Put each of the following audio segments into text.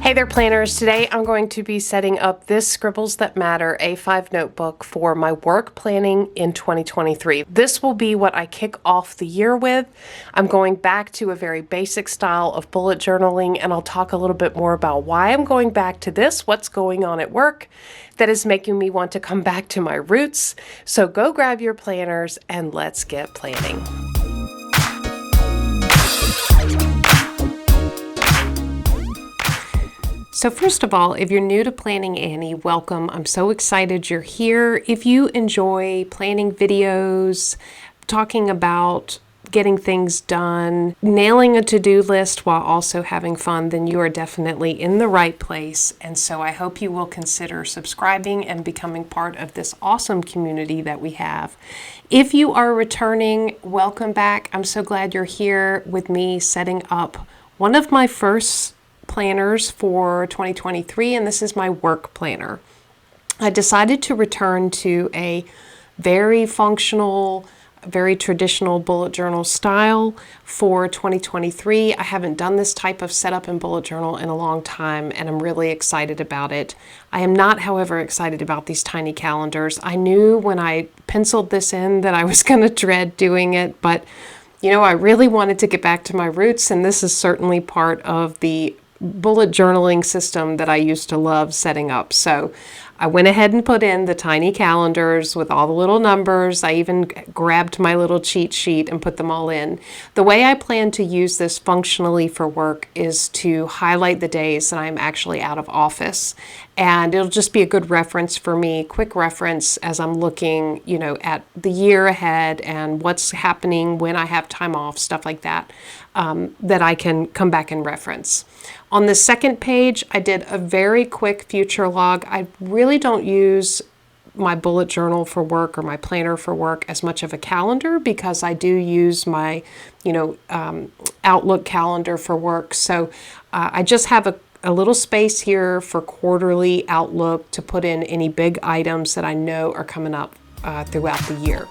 Hey there, planners. Today I'm going to be setting up this Scribbles That Matter A5 notebook for my work planning in 2023. This will be what I kick off the year with. I'm going back to a very basic style of bullet journaling, and I'll talk a little bit more about why I'm going back to this, what's going on at work that is making me want to come back to my roots. So go grab your planners and let's get planning. So first of all, if you're new to Planning Annie, welcome. I'm so excited you're here. If you enjoy planning videos, talking about getting things done, nailing a to-do list while also having fun, then you are definitely in the right place. And so I hope you will consider subscribing and becoming part of this awesome community that we have. If you are returning, welcome back. I'm so glad you're here with me setting up one of my first planners for 2023, and this is my work planner. I decided to return to a very functional, very traditional bullet journal style for 2023. I haven't done this type of setup in bullet journal in a long time, and I'm really excited about it. I am not, however, excited about these tiny calendars. I knew when I penciled this in that I was going to dread doing it, but you know, I really wanted to get back to my roots, and this is certainly part of the bullet journaling system that I used to love setting up. So I went ahead and put in the tiny calendars with all the little numbers. I even grabbed my little cheat sheet and put them all in. The way I plan to use this functionally for work is to highlight the days that I'm actually out of office. And it'll just be a good reference for me, quick reference as I'm looking, you know, at the year ahead and what's happening when I have time off, stuff like that, that I can come back and reference. On the second page, I did a very quick future log. I really don't use my bullet journal for work or my planner for work as much of a calendar because I do use my, Outlook calendar for work. So I just have a little space here for quarterly Outlook to put in any big items that I know are coming up throughout the year.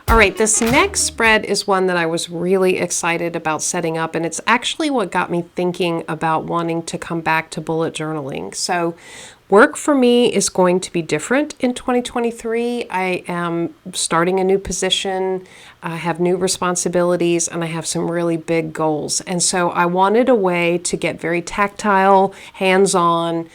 All right, this next spread is one that I was really excited about setting up, and it's actually what got me thinking about wanting to come back to bullet journaling. So work for me is going to be different in 2023. I am starting a new position, I have new responsibilities, and I have some really big goals. And so I wanted a way to get very tactile, hands-on,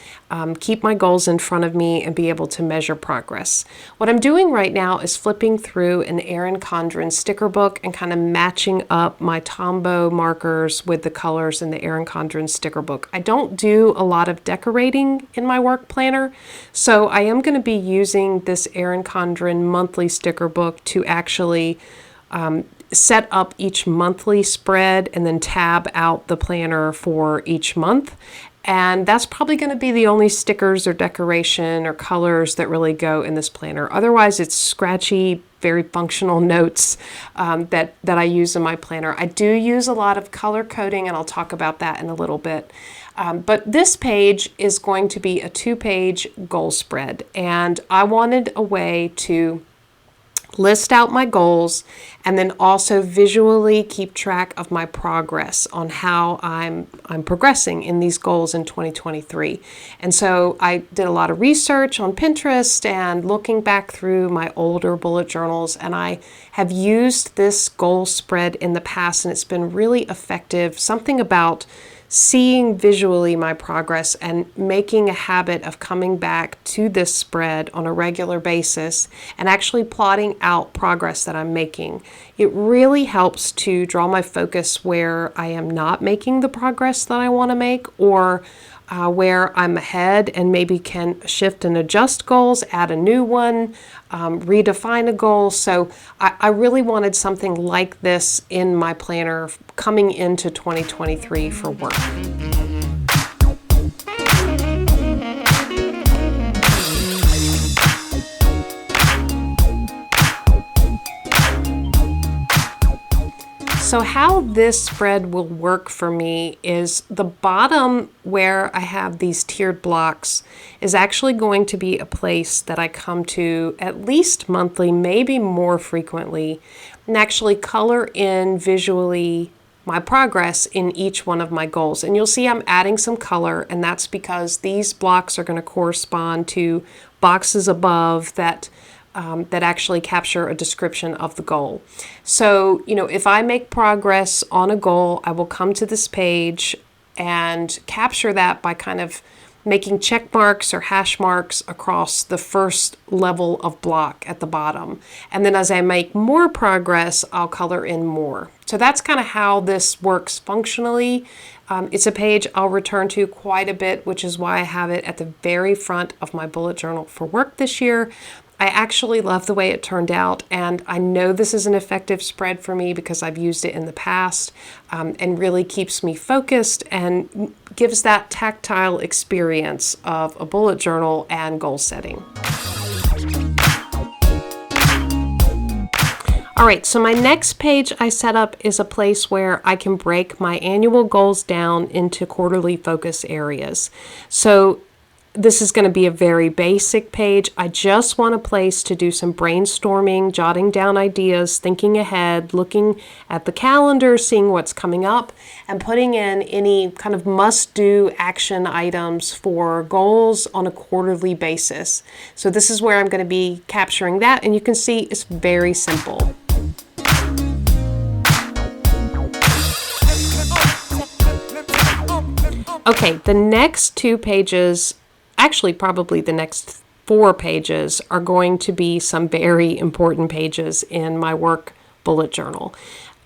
keep my goals in front of me and be able to measure progress. What I'm doing right now is flipping through an Erin Condren sticker book and kind of matching up my Tombow markers with the colors in the Erin Condren sticker book. I don't do a lot of decorating in my work planner, so I am going to be using this Erin Condren monthly sticker book to actually set up each monthly spread and then tab out the planner for each month. And that's probably going to be the only stickers or decoration or colors that really go in this planner. Otherwise, it's scratchy, very functional notes that I use in my planner. I do use a lot of color coding, and I'll talk about that in a little bit. But this page is going to be a 2-page goal spread, and I wanted a way to list out my goals and then also visually keep track of my progress on how I'm progressing in these goals in 2023. And so I did a lot of research on Pinterest and looking back through my older bullet journals, and I have used this goal spread in the past, and it's been really effective. Something about seeing visually my progress and making a habit of coming back to this spread on a regular basis and actually plotting out progress that I'm making. It really helps to draw my focus where I am not making the progress that I want to make, or where I'm ahead and maybe can shift and adjust goals, add a new one, redefine a goal. So I really wanted something like this in my planner coming into 2023 for work. So how this spread will work for me is the bottom where I have these tiered blocks is actually going to be a place that I come to at least monthly, maybe more frequently, and actually color in visually my progress in each one of my goals. And you'll see I'm adding some color, and that's because these blocks are going to correspond to boxes above that that actually capture a description of the goal. So, if I make progress on a goal, I will come to this page and capture that by kind of making check marks or hash marks across the first level of block at the bottom. And then as I make more progress, I'll color in more. So that's kind of how this works functionally. It's a page I'll return to quite a bit, which is why I have it at the very front of my bullet journal for work this year. I actually love the way it turned out, and I know this is an effective spread for me because I've used it in the past, and really keeps me focused and gives that tactile experience of a bullet journal and goal setting. All right, so my next page I set up is a place where I can break my annual goals down into quarterly focus areas. So this is going to be a very basic page. I just want a place to do some brainstorming, jotting down ideas, thinking ahead, looking at the calendar, seeing what's coming up, and putting in any kind of must-do action items for goals on a quarterly basis. So this is where I'm going to be capturing that, and you can see it's very simple. Okay, the next two pages, actually probably the next 4 pages, are going to be some very important pages in my work bullet journal.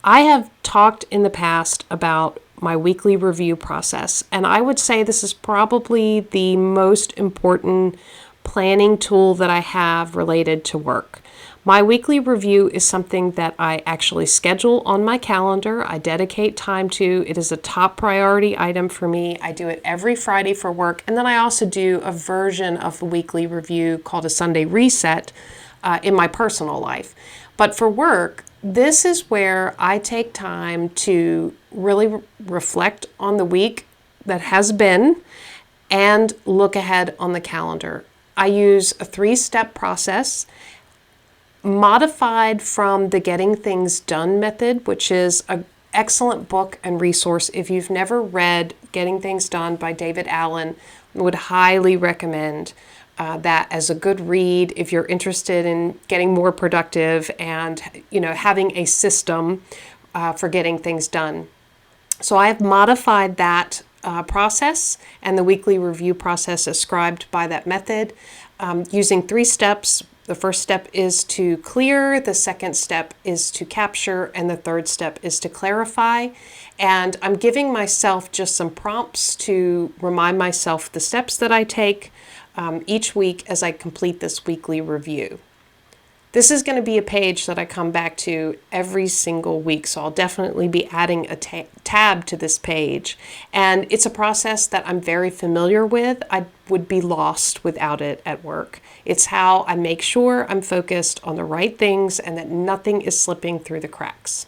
I have talked in the past about my weekly review process, and I would say this is probably the most important planning tool that I have related to work. My weekly review is something that I actually schedule on my calendar. I dedicate time to. It is a top priority item for me. I do it every Friday for work. And then I also do a version of the weekly review called a Sunday reset in my personal life. But for work, this is where I take time to really reflect on the week that has been and look ahead on the calendar. I use a 3-step process, modified from the Getting Things Done method, which is an excellent book and resource. If you've never read Getting Things Done by David Allen, I would highly recommend that as a good read if you're interested in getting more productive and having a system for getting things done. So I have modified that process and the weekly review process ascribed by that method using 3 steps. The first step is to clear, the second step is to capture, and the third step is to clarify. And I'm giving myself just some prompts to remind myself the steps that I take each week as I complete this weekly review. This is going to be a page that I come back to every single week, so I'll definitely be adding a tab to this page. And it's a process that I'm very familiar with. I would be lost without it at work. It's how I make sure I'm focused on the right things and that nothing is slipping through the cracks.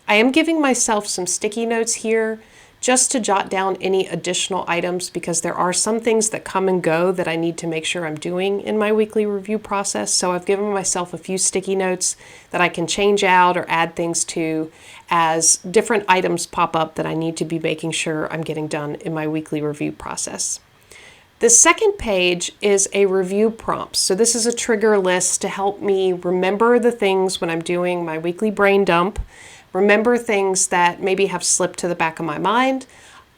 I am giving myself some sticky notes here just to jot down any additional items because there are some things that come and go that I need to make sure I'm doing in my weekly review process. So I've given myself a few sticky notes that I can change out or add things to as different items pop up that I need to be making sure I'm getting done in my weekly review process. The second page is a review prompt. So this is a trigger list to help me remember the things when I'm doing my weekly brain dump. Remember things that maybe have slipped to the back of my mind.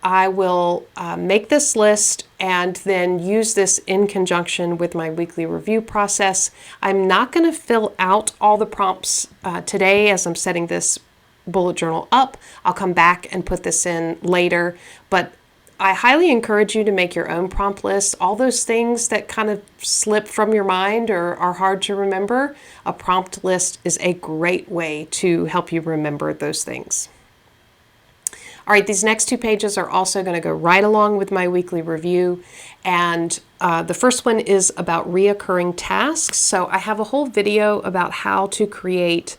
I will make this list and then use this in conjunction with my weekly review process. I'm not going to fill out all the prompts today as I'm setting this bullet journal up. I'll come back and put this in later, but I highly encourage you to make your own prompt list. All those things that kind of slip from your mind or are hard to remember, a prompt list is a great way to help you remember those things. All right, these next 2 pages are also going to go right along with my weekly review. And the first one is about reoccurring tasks. So I have a whole video about how to create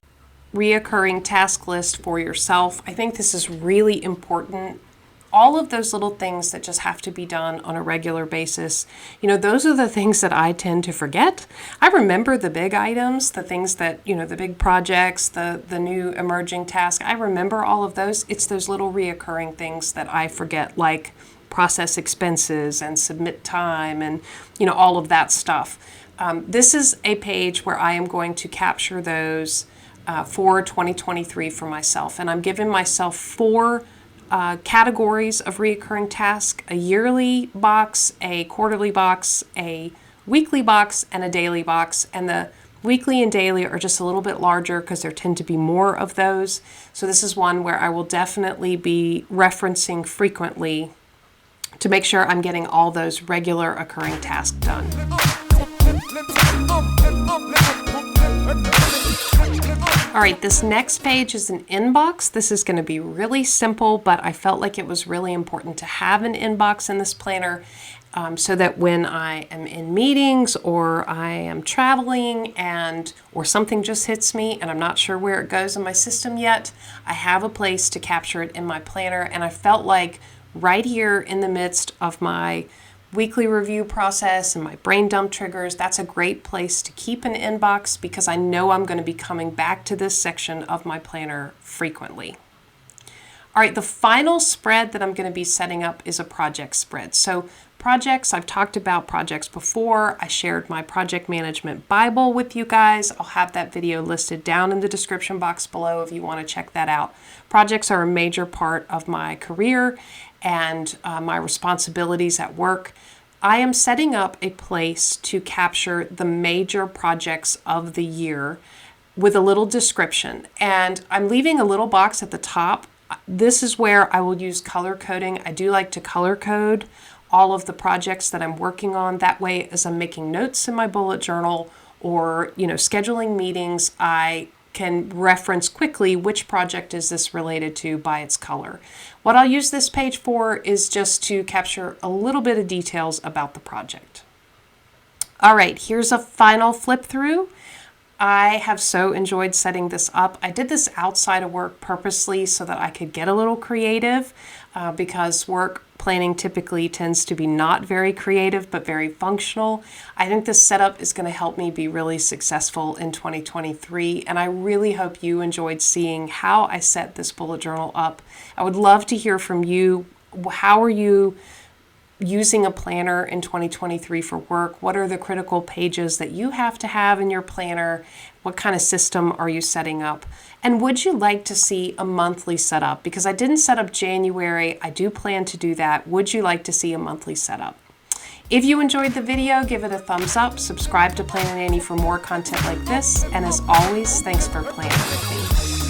reoccurring task list for yourself. I think this is really important. All of those little things that just have to be done on a regular basis, you know, those are the things that I tend to forget. I remember the big items, the things that, you know, the big projects, the new emerging task. I remember all of those. It's those little reoccurring things that I forget, like process expenses and submit time and, you know, all of that stuff. This is a page where I am going to capture those for 2023 for myself. And I'm giving myself 4 categories of reoccurring tasks: a yearly box, a quarterly box, a weekly box, and a daily box. And the weekly and daily are just a little bit larger because there tend to be more of those. So this is one where I will definitely be referencing frequently to make sure I'm getting all those regular occurring tasks done. All right, this next page is an inbox. This is going to be really simple, but I felt like it was really important to have an inbox in this planner so that when I am in meetings or I am traveling or something just hits me and I'm not sure where it goes in my system yet, I have a place to capture it in my planner. And I felt like right here in the midst of my weekly review process and my brain dump triggers, that's a great place to keep an inbox because I know I'm going to be coming back to this section of my planner frequently. All right, the final spread that I'm going to be setting up is a project spread. So projects, I've talked about projects before. I shared my project management Bible with you guys. I'll have that video listed down in the description box below if you want to check that out. Projects are a major part of my career and my responsibilities at work. I am setting up a place to capture the major projects of the year with a little description. And I'm leaving a little box at the top. This is where I will use color coding. I do like to color code all of the projects that I'm working on. That way, as I'm making notes in my bullet journal or, you know, scheduling meetings, I can reference quickly which project is this related to by its color. What I'll use this page for is just to capture a little bit of details about the project. All right, here's a final flip through. I have so enjoyed setting this up. I did this outside of work purposely so that I could get a little creative because work planning typically tends to be not very creative but very functional. I think this setup is going to help me be really successful in 2023, and I really hope you enjoyed seeing how I set this bullet journal up. I would love to hear from you. How are you using a planner in 2023 for work? What are the critical pages that you have to have in your planner? What kind of system are you setting up? And would you like to see a monthly setup? Because I didn't set up January. I do plan to do that. Would you like to see a monthly setup? If you enjoyed the video, give it a thumbs up. Subscribe to Planning Annie for more content like this. And as always, thanks for planning with me.